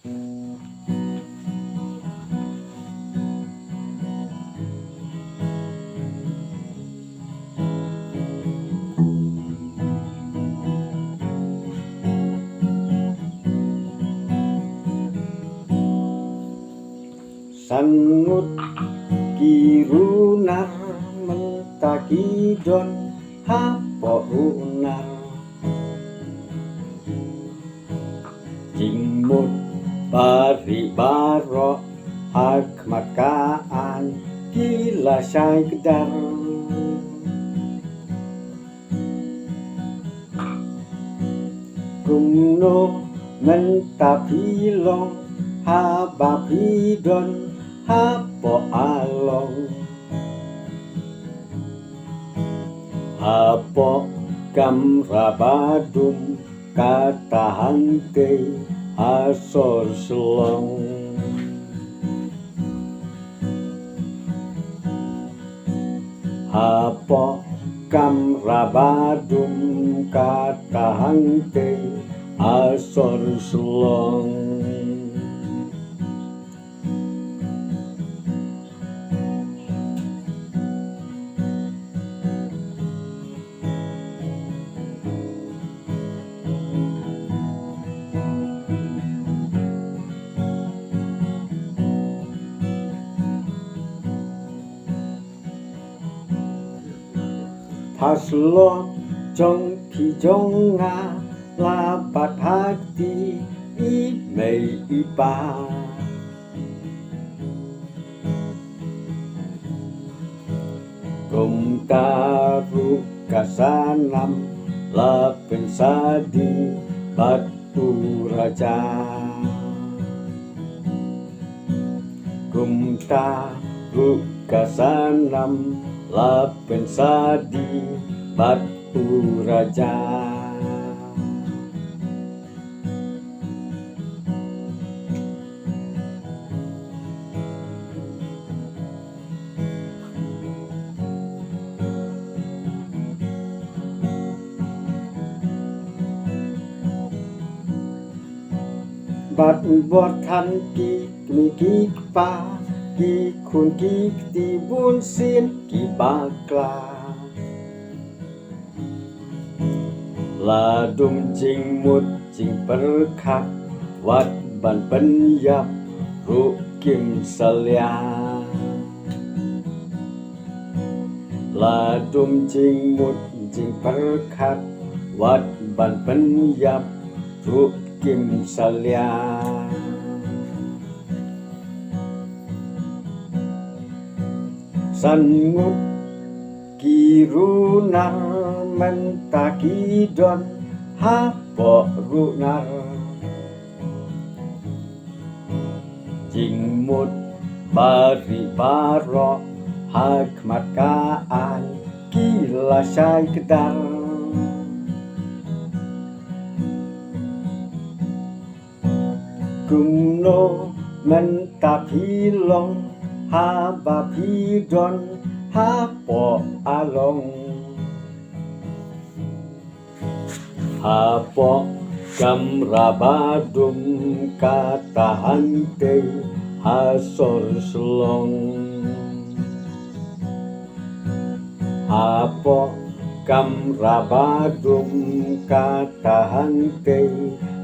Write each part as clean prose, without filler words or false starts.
Sangut kirunar mentaki don hapo unar jimut bari baro hakmat kaan gila syai kedar kumno mentapilong habapidon hapo along hapo kamrabadum kata hante asor selong hapo kamrabadum kata hante asor selong Paslo jong ki jonga lapat hati imei ipa Gom taru kasanam lapen sadi batu raja Gom taru kasanam lapen sadi batu raja bat botทันกีมีกีปากีคุณกีตีบุญสินกีบากลาLadum jing mut jing perkat wat ban penyap rukim salya Ladum jing mut jing perkat wat ban penyap rukim salya Sangut kirunar mentaki don hapo runar jingmut bari baro hakmat kaan gila syai kedar kumno mentapilong habapidon hapo along hapo kamrabadum kata hante hasor selong hapo kamrabadum kata hante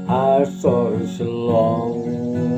hasor selong